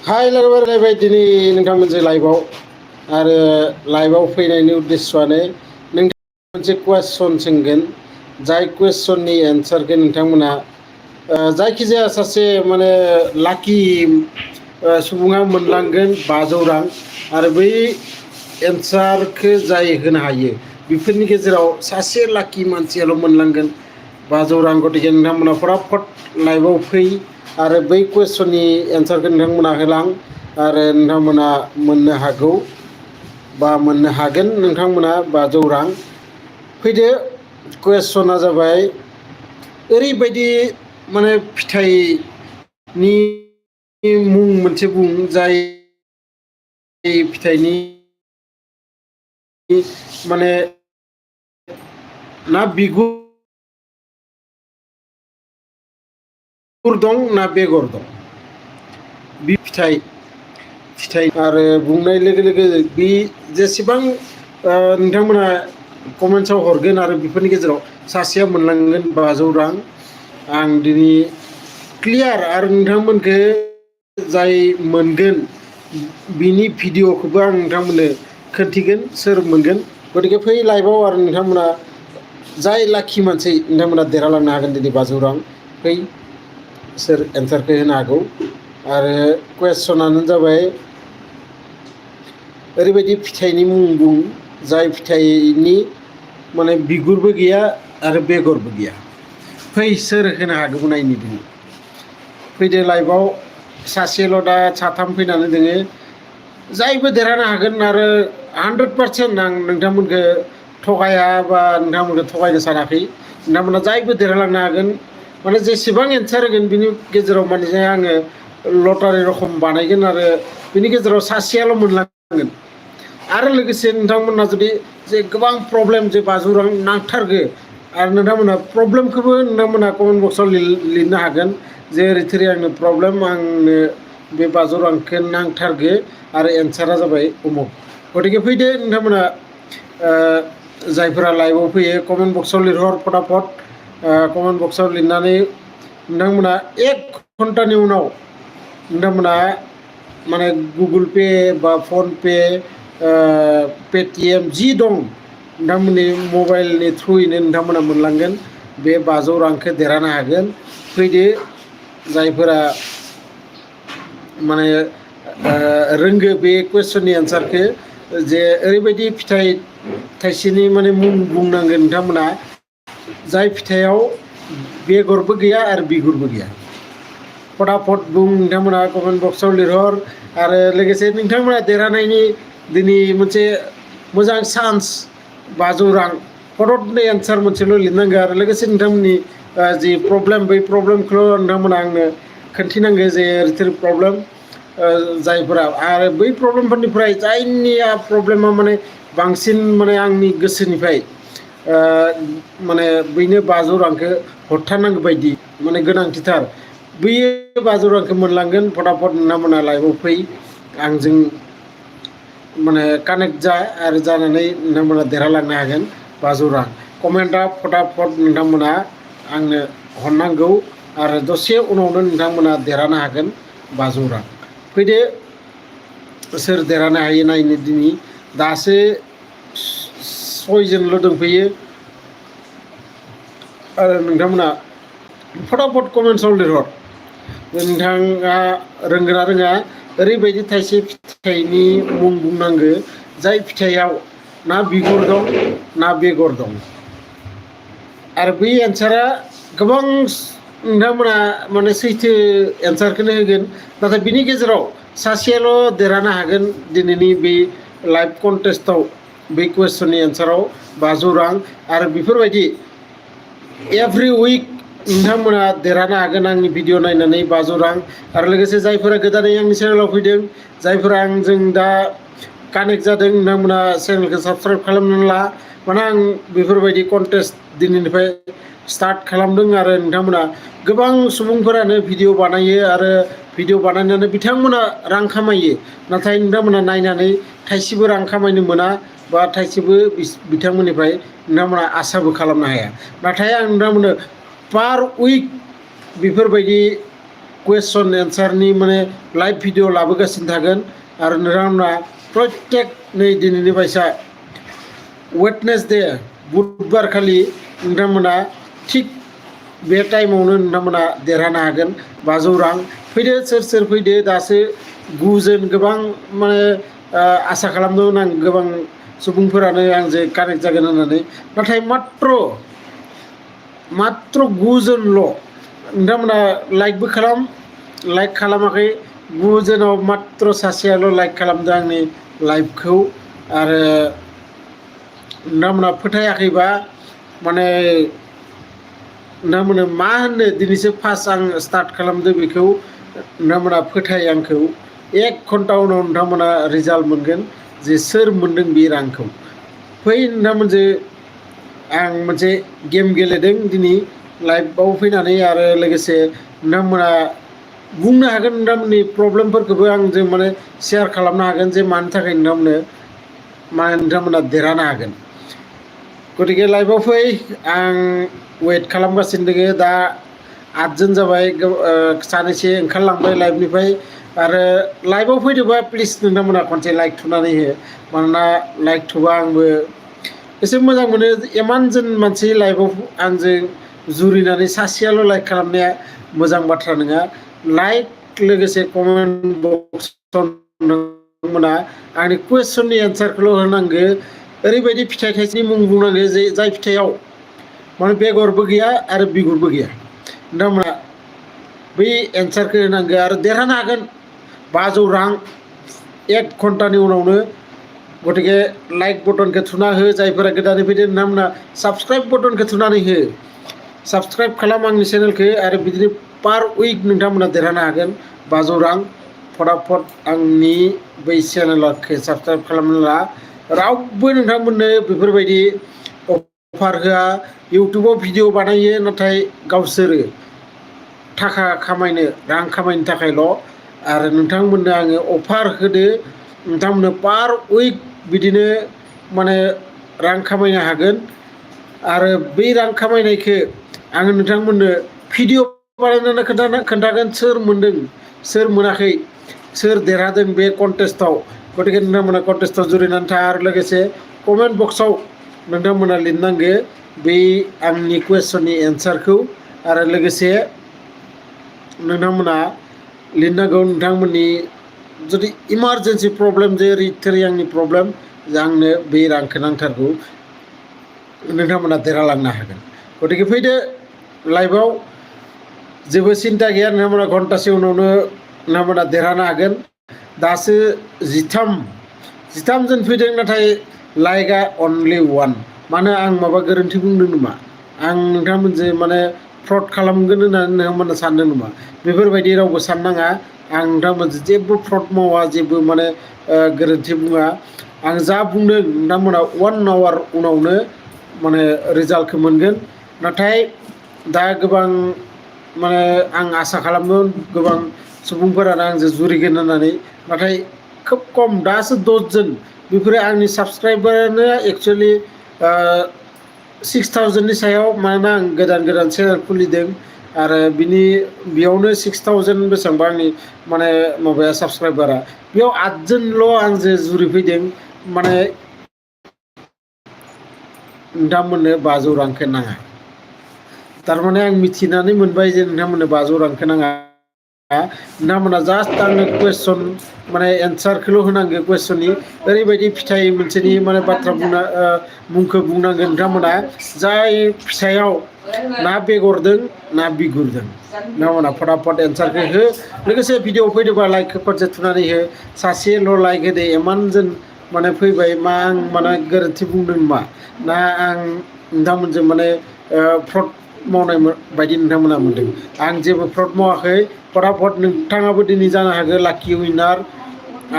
हाय लोगोफोर दिनै नोंथां मोनसे लाइभआव आरो लाइभआव फैनायनि उद्देश्यआनो नोंथां मोनसे कुवेश्चन सोंगोन जाय कुवेश्चननि एन्सारखौ नोंथांमोना जायखिजाया सासे माने लाकि सुबुङा मोनलांगोन 500 रां आरो बै एन्सारखौ जाय होनो हायो बेफोरनि गेजेराव सासे लाकि मानसियाल' मोनलांगोन 500 रां गतिके नोंथांमोना फटाफट लाइभआव फै आरो बै कुवेश्चननि एन्सारखौ नोंथांमोना होलां आरो नोंथांमोना मोननो हागौ बा मोननो हागोन नोंथांमोना 500 रां फैदो। कुवेश्चना जाबाय ओरैबायदि माने फिथाइनि मुं मोनसे बुं जाय फिथाइनि माने ना बिगुर दं ना बेगर दं बे फिथाइ आरो बुंनाय लोगो लोगो बे जेसेबां नोंथांमोना कमेन्ट्सआव हरगोन आरो बेफोरनि गेजेराव सासेया मोनलांगोन 500 रां आं दिनै क्लियार आरो नोंथांमोनखौ जाय मोनगोन बिनि भिडिअखौबो आं नोंथांमोननो खोन्थिगोन सोर मोनगोन गतिके फै लाइभआव आरो नोंथांमोना जाय लाखि मानसि नोंथांमोना देरहालांनो हागोन दिनै 500 रां फै सोर एन्सारखौ होनो हागौ आरो कुवेश्चनानो जाबाय ओरैबायदि फिथाइनि मुं बुं जाय फिथाइनि माने बिगुरबो गैया आरो बेगरबो गैया फै सोर होनो हागौ नायनि दिनै फैदो लाइभआव सासेल' दा साथाम फैनानै दोङो जायबो देरहानो हागोन आरो 100% आं नोंथांमोनखौ थगाया बा नोंथांमोनखौ थगायनो सानाखै नोंथांमोना जायबो देरहालांनो हागोन माने जेसेबां एन्सार होगोन बिनि गेजेराव माने आङो लटारि रखम बानायगोन आरो बिनि गेजेराव सासेयाल' मोनलांगोन आरो लोगोसे नोंथांमोना जुदि जे गोबां प्रब्लेम जे 500 रां नांथारगो आरो नोंथांमोना प्रब्लेमखौबो नोंथांमोना कमेन्ट बक्सआव लिरनो हागोन जे ओरै थोरै आंनो प्रब्लेम आंनो बे 500 रांखौ नांथारगो आरो एन्सारा जाबाय उमुक गतिके फैदो नोंथांमोना जायफोरा लाइभआव फैयो कमेन्ट बक्सआव लिरहर फटाफट कमेन्ट बक्सआव लिरनानै नोंथांमोना 1 घन्टानि उनाव नोंथांमोना माने गुगोल पे बा फनपे पेटिएम जि दं नोंथांमोननि मबाइलनि थ्रुयैनो नोंथांमोना मोनलांगोन बे 500 रांखौ देरहानो हागोन फैदो जायफोरा माने रोंगो बे कुवेश्चननि एन्सारखौ जे ओरैबायदि फिथाइ थाइसेनि माने मुं बुंनांगोन नोंथांमोना जाय फिथाइयाव बेगरबो गैया आरो बिगुरबो गैया फटाफट बुं नोंथांमोना कमेन्ट बक्सआव लिरहर आरो लोगोसे नोंथांमोना देरहानायनि दिनै मोनसे मोजां चान्स 500 रां फटकनि एन्सार मोनसेल' लिरनांगौ आरो लोगोसे नोंथांमोननि जि प्रब्लेम बै प्रब्लेमखौ नोंथांमोना आंनो खोन्थिनांगौ जे ओरै प्रब्लेम जायफोरा आरो बै प्रब्लेमफोरनिफ्राय जायनिया प्रब्लेमा माने बांसिन माने आंनि गोसोनिफ्राय माने बैनो 500 रांखौ हरथारनांगौ बायदि माने गोनांथिथार बैयो 500 रांखौ मोनलांगोन फटाफट नोंथांमोना लाइभआव फै आंजों माने कानेक्ट जा आरो जानानै नोंथांमोना देरहालांनो हागोन 500 रां कमेन्टआ फटाफट नोंथांमोना आंनो हरनांगौ आरो दसे उनावनो नोंथांमोना देरहानो हागोन 500 रां फैदो सोर देरहानो हायो नायनो दिनै दासो 6 जनल' दंफैयो आरो नोंथांमोना फटाफट कमेन्ट्सआव लिरहर नोंथाङा रोंगोन ना रोङा ओरैबायदि थाइसे फिथाइनि मुं बुंनांगो जाय फिथाइयाव ना बिगुर दं ना बेगर दं आरो बै एन्सारा गोबां नोंथांमोना माने सैथो एन्सारखौनो होगोन नाथाय बिनि गेजेराव सासेयाल' देरहानो हागोन दिनैनि बे लाइभ कन्टेस्टआव बे कुवेश्चननि एन्साराव 500 रां आरो बेफोरबायदि एभ्रि उइक नोंथांमोना देरहानो हागोन आंनि भिडिअ नायनानै 500 रां आरो लोगोसे जायफोरा गोदानै आंनि चेनेलाव फैदों जायफोरा आंजों दा कानेक्ट जादों नोंथांमोना चेनेलखौ साबस्क्राइब खालामनानै ला माने आं बेफोरबायदि कन्टेस्ट दिनैनिफ्राय स्टार्ट खालामदों आरो नोंथांमोना गोबां सुबुंफोरानो भिडिअ बानायो आरो भिडिअ बानायनानै बिथांमोना रां खामायो नाथाय नोंथांमोना नायनानै थाइसेबो रां खामायनो मोना बा थाइसेबो बिथांमोननिफ्राय नोंथांमोना आसाबो खालामनो हाया नाथाय आं नोंथांमोननो पार उइक बेफोरबायदि कुवेश्चन एन्सारनि माने लाइभ भिडिअ लाबोगासिनो थागोन आरो नोंथांमोना प्रत्येक नै दिनैनि बायसा वेडनेसडे बुधबार खालि नोंथांमोना थिग बे टाइमावनो नोंथांमोना देरहानो हागोन 500 रां फैदो सोर फैदो दासो 9 जन गोबां माने आसा खालामदोंमोन आं गोबां सुबुंफोरानो आंजों कानेक्ट जागोन होननानै नाथाय मात्र 9 जनल' नोंथांमोना लाइक खालामाखै 9 जनाव मात्र सासेयाल' लाइक खालामदों आंनि लाइभखौ आरो नोंथांमोना फोथायाखैबा माने नोंथांमोना मा होननो दिनैसो फार्स्ट आं स्टार्ट खालामदों बेखौ नोंथांमोना फोथाय आंखौ 1 घन्टा उनाव नोंथांमोना रिजाल्ट मोनगोन जे सोर मोनदों बे रांखौ फै नोंथांमोनजों आं मोनसे गेम गेलेदों दिनै लाइभआव फैनानै आरो लोगोसे नोंथांमोना बुंनो हागोन नोंथांमोननि प्रब्लेमफोरखौबो आंजों माने शेयार खालामनो हागोन जे मानि थाखाय नोंथांमोना देरहानो हागोन गतिके लाइभआव फै आं वेट खालामगासिनो दङ दा 8 जन जाबाय सानैसो ओंखारलांबाय लाइभनिफ्राय आरो लाइभआव फैदोंबा प्लिज नोंथांमोना खनसे लाइक थुनानै हो मानोना लाइक थुबा आंबो एसे मोजां मोनो इमान जन मानसि लाइभआव आंजों जुरिनानै सासेयाल' लाइक खालामनाया मोजां बाथ्रा नङा लाइक लोगोसे कमेन्ट बक्सआव नोंथांमोना आंनि कुवेश्चननि एन्सारखौल' होनांगौ ओरैबायदि फिथाइ थाइसेनि मुं बुंनांगौ जे जाय फिथाइयाव माने बेगरबो गैया आरो बिगुरबो गैया नोंथांमोना बै एन्सारखौ होनांगौ आरो देरहानो हागोन 500 रां 1 घन्टानि उनावनो गतिके लाइक बटनखौ थुना हो जायफोरा गोदानै फैदों नोंथांमोना साबस्क्राइब बटनखौ थुनानै हो साबस्क्राइब खालाम आंनि चेनेलखौ आरो बिदिनो पार उइक नोंथांमोना देरहानो हागोन 500 रां फटाफट आंनि बै चेनेलखौ साबस्क्राइब खालामना ला रावबो नोंथांमोननो बेफोरबायदि अफार होआ इउटुबाव भिडिअ बानायो नाथाय गावसोरो थाखा खामायनो रां खामायनो थाखायल' आरो नोंथांमोननो आङो अफार होदो नोंथांमोननो पार उइक बिदिनो माने रां खामायनो हागोन आरो बै रां खामायनायखौ आङो नोंथांमोननो भिडिअ बानायनानै खोन्थागोन सोर मोनदों सोर मोनाखै सोर देरहादों बे कन्टेस्टआव गतिके नोंथांमोना कन्टेस्टआव जुरिनानै था आरो लोगोसे कमेन्ट बक्सआव नोंथांमोना लिरनांगौ बै आंनि कुवेश्चननि एन्सारखौ आरो लोगोसे नोंथांमोना लिरनांगौ नोंथांमोननि जुदि इमारजेन्सि प्रब्लेम जे रिथारि आंनि प्रब्लेम आंनो बे रांखौ नांथारगौ नोंथांमोना देरहालांनो हागोन गतिके फैदो लाइभआव जेबो सिन्था गैया नोंथांमोना घन्टासे उनावनो नोंथांमोना देरहानो हागोन दासो 13 जन फैदों नाथाय लाइकआ अनलि 1 मानो आं माबा गोरोन्थि बुंदों नामा आं नोंथांमोनजों माने फ्रड खालामगोन होननानै नोंथांमोना सानदों नामा बेफोरबायदि रावबो साननाङा आं नोंथांमोनजों जेबो फ्रड मावा जेबो माने गोरोन्थि बुङा आं जा बुंदों नोंथांमोना 1 आवार उनावनो माने रिजाल्टखौ मोनगोन नाथाय दा गोबां माने आं आसा खालामदों गोबां सुबुंफोरानो आंजों जुरिगोन होननानै नाथाय खोब खम दासो 10 जन बेफोरो आंनि साबस्क्राइबारानो एक्सुवेलि 6000नि सायाव मानोना आं गोदान चेनेल खुलिदों आरो बेयावनो 6000 बेसेबांबा आंनि माने माबाया साबस्क्राइबारा बेयाव 8 जनल' आंजों जुरिफैदों माने नोंथांमोननो 500 रांखौ नाङा थारमाने आं मिथिनानै मोनबाय जे नोंथांमोननो 500 रांखौ नाङा नोंथांमोना जास्ट आंनो कुवेश्चन माने एन्सारखौल' होनांगौ कुवेश्चननि ओरैबायदि फिथाइ मोनसेनि माने बाथ्रा मुंखौ बुंनांगोन नोंथांमोना जाय फिथाइयाव ना बेगरदों ना बिगुरदों नोंथांमोना फटाफट एन्सारखौ हो लोगोसे भिडिअ फैदोंबा लाइकखौ खनसे थुनानै हो सासेल' लाइक होदो इमान जों माने फैबाय मा आं माने गोरोन्थि बुंदों नामा ना आं नोंथांमोनजों माने फ्रड मावनाय बायदि नोंथांमोना मोनदों आं जेबो फ्रड मावाखै फटाफट नोंथाङाबो दिनै जानो हागौ लाकि उइनार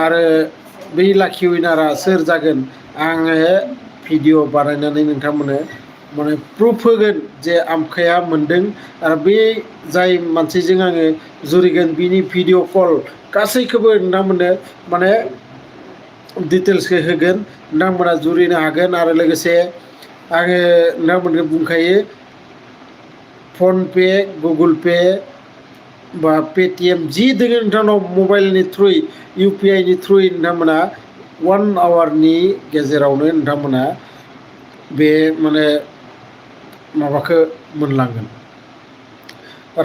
आरो बै लाकि उइनारा सोर जागोन आङो भिडिअ बानायनानै नोंथांमोननो माने प्रुफ होगोन जे आमखाया मोनदों आरो बे जाय मानसिजों आङो जुरिगोन बिनि भिडिअ कल गासैखौबो नोंथांमोननो माने डिटेल्सखौ होगोन नोंथांमोना जुरिनो हागोन आरो लोगोसे आङो नोंथांमोननो बुंखायो फनपे गुगोल पे बा पेटिएम जि दोङो नोंथांनाव मबाइलनि थ्रुयै इउपिआइनि थ्रुयै नोंथांमोना 1 आवारनि गेजेरावनो नोंथांमोना बे माने माबाखौ मोनलांगोन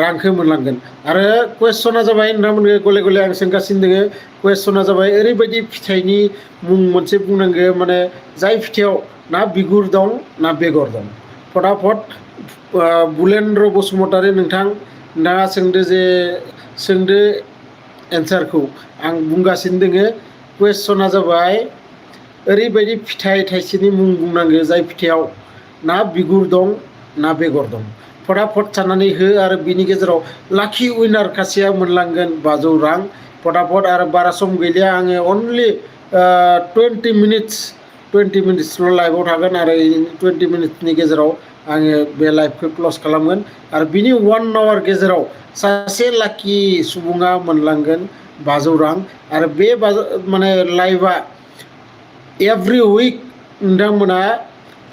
रांखौ मोनलांगोन आरो कुवेसना जाबाय नोंथांमोनखौ गले गले आं सोंगासिनो दोङो कुवेसना जाबाय ओरैबायदि फिथाइनि मुं मोनसे बुंनांगो माने जाय फिथाइयाव ना बिगुर दं ना बेगर दं फटाफट बुलेन्द्र बसुमतारी नोंथाङा सोंदो एन्सारखौ आं बुंगासिनो दोङो कुवेसना जाबाय ओरैबायदि फिथाइ थाइसेनि मुं बुंनांगो जाय फिथाइयाव ना बिगुर दं ना बेगर दं फटाफट साननानै हो आरो बिनि गेजेराव लाखि उइनार खासेया मोनलांगोन 500 रां फटाफट आरो बारा सम गैलिया आङो अनलि 20 मिनिट्सल' लाइभआव थागोन आरो 20 मिनिट्सनि गेजेराव आङो बे लाइभखौ क्ल'ज खालामगोन आरो बिनि 1 आवार गेजेराव सासे लाखि सुबुङा मोनलांगोन 500 रां आरो बे माने लाइभआ एभ्रि उइक नोंथांमोना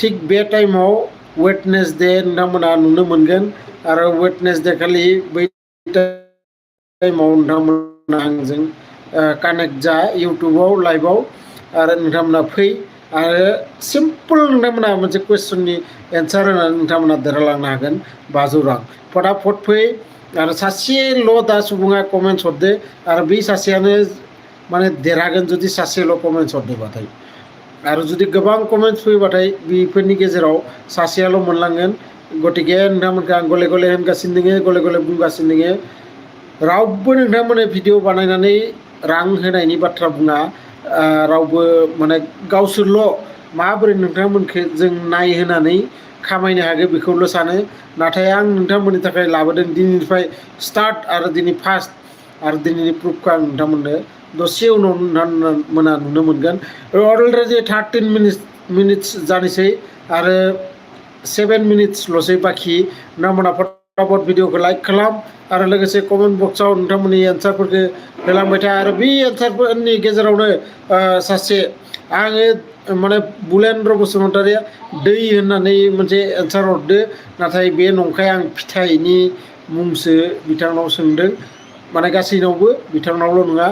थिग बे टाइमाव वेडनेसडे नोंथांमोना नुनो मोनगोन आरो वेडनेसडे खालि बै टाइमाव नोंथांमोना आंजों कानेक्ट जा इउटुबाव लाइभआव आरो नोंथांमोना फै आरो सिम्पोल नोंथांमोना मोनसे कुवेसननि एन्सार होनानै नोंथांमोना देरहालांनो हागोन 500 रां फटाफट फै आरो सासेल' दा सुबुङा कमेन्ट्स हरदो आरो बै सासेयानो माने देरहागोन जुदि सासेल' कमेन्ट्स हरदोबाथाय आरो जुदि गोबां कमेन्ट्स फैबाथाय बेफोरनि गेजेराव सासेयाल' मोनलांगोन गतिके नोंथांमोनखौ आं गले गले होनगासिनो दोङो गले गले बुंगासिनो दोङो रावबो नोंथांमोना भिडिअ बानायनानै रां होनायनि बाथ्रा बुङा रावबो माने गावसोरल' माबोरै नोंथांमोनखौ जों नायहोनानै खामायनो हागोन बेखौल' सानो नाथाय आं नोंथांमोननि थाखाय लाबोदों दिनैनिफ्राय स्टार्ट आरो दिनै फार्स्ट आरो दिनैनि प्रुफखौ आं नोंथांमोननो दसे उनाव नोंथांमोना नुनो मोनगोन अलरेडि 13 मिनिट्स जानोसै आरो 7 मिनिट्सल'सै बाखि नोंथांमोना फटाफट भिडिअखौ लाइक खालाम आरो लोगोसे कमेन्ट बक्सआव नोंथांमोननि एन्सारफोरखौ होलांबाय था आरो बे एन्सारफोरनि गेजेरावनो सासे आङो माने बुलेन्द्र बसुमतारिया दै होननानै मोनसे एन्सार हरदो नाथाय बे नंखाय आं फिथाइनि मुंसो बिथांनाव सोंदों माने गासैनावबो बिथांनावल' नङा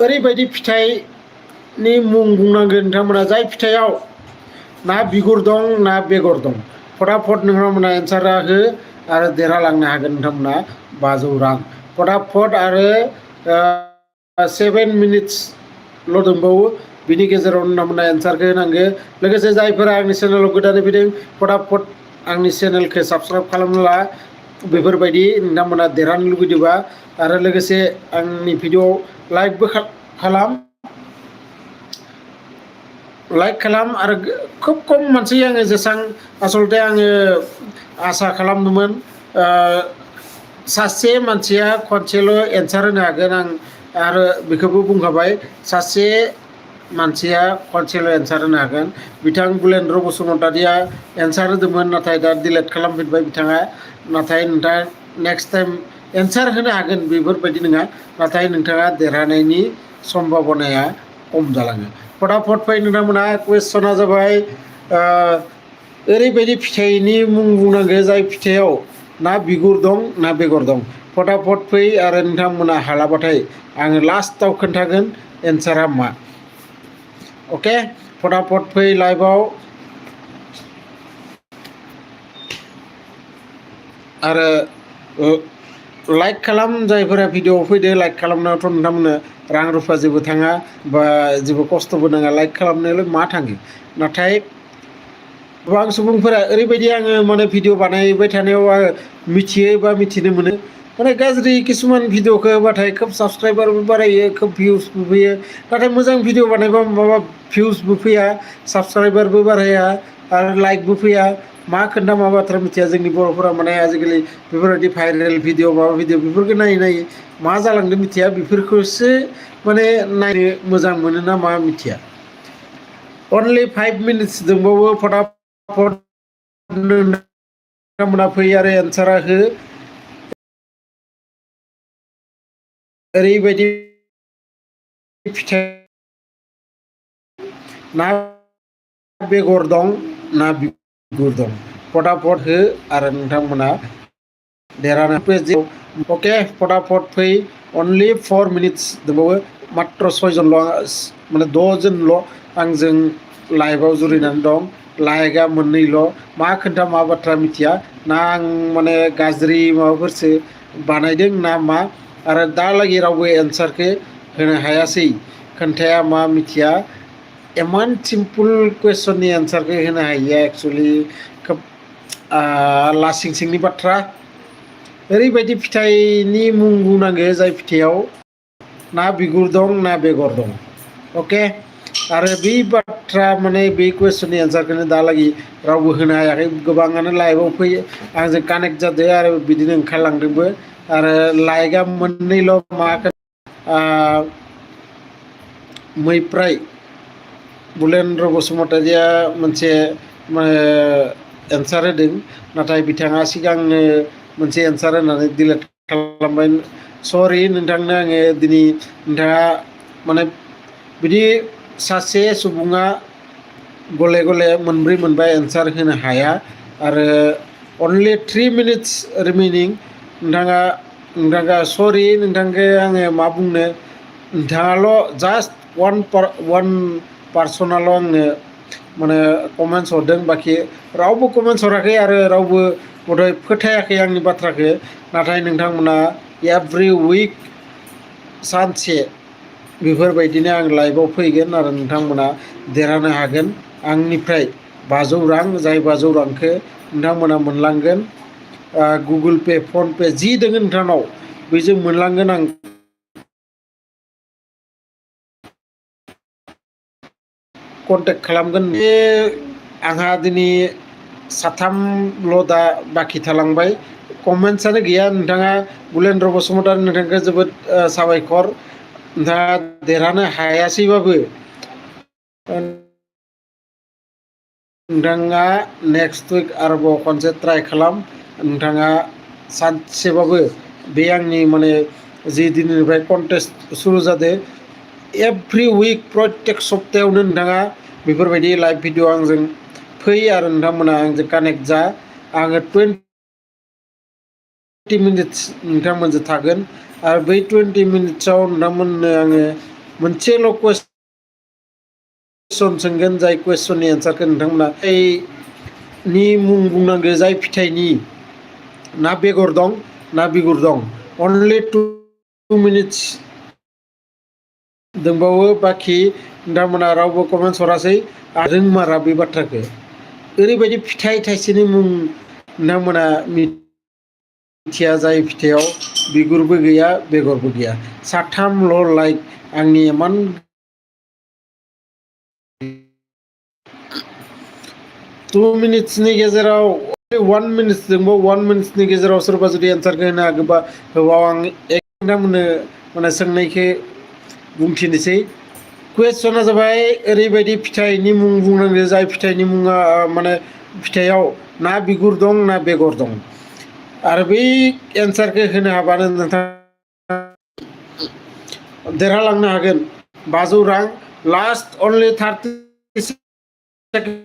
ओरैबायदि फिथाइनि मुं बुंनांगोन नोंथांमोना जाय फिथाइयाव ना बिगुर दं ना बेगर दं फटाफट नोंथांमोना एन्सारा हो आरो देरहालांनो हागोन नोंथांमोना 500 रां फटाफट आरो 7 मिनिट्सल' दंबावो बिनि गेजेराव नोंथांमोना एन्सारखौ होनांगो लोगोसे जायफोरा आंनि चेनेलाव गोदानै फैदों फटाफट आंनि चेनेलखौ साबस्क्राइब खालामना ला बेफोरबायदि नोंथांमोना देरहानो लुगैदोंबा आरो लोगोसे आंनि भिडिअ लाइकबो खालाम आरो खोब खम मानसि आङो जेसां आसलते आङो आसा खालामदोंमोन सासे मानसिया खनसेल' एन्सार होनो हागोन आं आरो बेखौबो बुंखाबाय सासे मानसिया खनसेल' एन्सार होनो हागोन बिथां बुलेन्द्र बसुमतारिया एन्सार होदोंमोन नाथाय दा डिलेट खालामफिनबाय बिथाङा नाथाय नोंथाङा नेक्स्ट टाइम एन्सार होनो हागोन बेफोरबायदि नङा नाथाय नोंथाङा देरहानायनि सम्भाबनाया खम जालाङो फटाफट फै नोंथांमोना कुवेसना जाबाय ओरैबायदि फिथाइनि मुं बुंनांगौ जाय फिथाइयाव ना बिगुर दं ना बेगर दं फटाफट फै आरो नोंथांमोना हालाबाथाय आङो लास्टाव खोन्थागोन एन्सारा मा अके फटाफट फै लाइभआव आरो लाइक खालाम जायफोरा भिडिअआव फैदो लाइक खालामनायावथ' नोंथांमोननो रां रुफा जेबो थाङा बा जेबो खस्थ'बो नाङा लाइक खालामनायावलाय मा थाङो नाथाय गोबां सुबुंफोरा ओरैबायदि आङो माने भिडिअ बानायबाय थानायाव आङो मिथियो बा मिथिनो मोनो माने गाज्रि किसुमान भिडिअखौ होबाथाय खोब साबस्क्राइबारबो बारायो खोब भिउसबो फैयो नाथाय मोजां भिडिअ बानायबा माबा भिउसबो फैया साबस्क्राइबारबो बाराया आरो लाइकबो फैया मा खोन्था मा बाथ्रा मिथिया जोंनि बर'फोरा माने आजिखालि बेफोरबायदि भाइरेल भिडिअ माबा भिडिअ बेफोरखौ नायै नायै मा जालांदों मिथिया बेफोरखौसो माने नायनो मोजां मोनो ना मा मिथिया अनलि 5 मिनिट्स दंबावो फटाफट नोंथांमोना फै आरो एन्सारा हो ओरैबायदि फिथाइ ना बेगर दं ना बिगुर दं फटाफट हो आरो नोंथांमोना देरहानो अके फटाफट फै अनलि 4 मिनिट्स दंबावो मात्र 6 जनल' माने 6 जनल' आंजों लाइभआव जुरिनानै दं लाइकआ 2ल' मा खोन्था मा बाथ्रा मिथिया ना आं माने गाज्रि माबाफोरसो बानायदों ना मा आरो दालागै रावबो एन्सारखौ होनो हायासै खोन्थाया मा मिथिया इमान सिम्पोल कुवेसननि एन्सारखौ होनो हायिया एक्सुवेलि खोब लासिं सिंनि बाथ्रा ओरैबायदि फिथाइनि मुं बुंनांगौ जाय फिथाइयाव ना बिगुर दं ना बेगर दं अके आरो बे बाथ्रा माने बे कुवेसननि एन्सारखौनो दालागै रावबो होनो हायाखै गोबाङानो लाइभआव फैयो आंजों कानेक्ट जादों आरो बिदिनो ओंखारलांदोंबो आरो लाइकआ 2ल' मा मैफ्राय बुलेन्द्र बसुमतारिया मोनसे एन्सार होदों नाथाय बिथाङा सिगांनो मोनसे एन्सार होनानै डिलिट खालामबाय सरि नोंथांनो आङो दिनै नोंथाङा माने बिदि सासे सुबुङा गले गले मोनब्रै मोनबा एन्सार होनो हाया आरो अनलि 3 मिनिट्स रिमेनिं नोंथाङा सरि नोंथांखौ आङो मा बुंनो नोंथाङाल' जास्ट वान पार्सनाल' आंनो माने कमेन्ट्स हरदों बाखि रावबो कमेन्ट्स हराखै आरो रावबो बधय फोथायाखै आंनि बाथ्राखौ नाथाय नोंथांमोना एभ्रि उइक सानसे बेफोरबायदिनो आं लाइभआव फैगोन आरो नोंथांमोना देरहानो हागोन आंनिफ्राय 500 रां जाय 500 रांखौ नोंथांमोना मोनलांगोन गुगोल पे फन पे जि दङ नोंथांनाव बेजों मोनलांगोन आं कन्टेक्ट खालामगोन बे आंहा दिनै 3ल' दा बाखि थालांबाय कमेन्ट्सआनो गैया नोंथाङा बुलेन्द्र बसुमतारी नोंथांखौ जोबोद साबायखर नोंथाङा देरहानो हायासैबाबो नोंथाङा नेक्स्ट उइक आरोबाव खनसे ट्राइ खालाम नोंथाङा सानसेबाबो बे आंनि माने जि दिननिफ्राय कन्टेस्ट सुरु जादों एभ्रि उइक प्रत्येक सप्तायावनो नोंथाङा बेफोरबायदि लाइभ भिडिअ आंजों फै आरो नोंथांमोना आंजों कानेक्ट जा आङो 20 मिनिट्स नोंथांमोनजों थागोन आरो बै 20 मिनिट्सआव नोंथांमोननो आङो मोनसेल' कुइसन सोंगोन जाय कुइसननि एन्सारखौ नोंथांमोना फिथाइनि मुं बुंनांगौ जाय फिथाइनि ना बेगर दं ना बिगुर दं अनलि 2 मिनिट्स दंबावो बाखि नोंथांमोना रावबो कमेन्ट्स हरासै आरो रोंमारा बे बाथ्राखौ ओरैबायदि फिथाइ थाइसेनि मुं नोंथांमोना मिथिया जाय फिथाइयाव बिगुरबो गैया बेगरबो गैया 3ल' लाइक आंनि इमान 2 मिनिट्सनि गेजेराव 1 मिनिट्स दंबावो 1 मिनिट्सनि गेजेराव सोरबा जुदि एन्सारखौ होनो हागोबा होबाव आं नोंथांमोननो माने सोंनायखौ बुंथिनोसै कुवेसना जाबाय ओरैबायदि फिथाइनि मुं बुंनांगौ जाय फिथाइनि मुङा माने फिथाइयाव ना बिगुर दं ना बेगर दं आरो बै एन्सारखौ होनो हाबानो नोंथाङा देरहालांनो हागोन 500 रां लास्ट अनलि 30 सेकेन्ड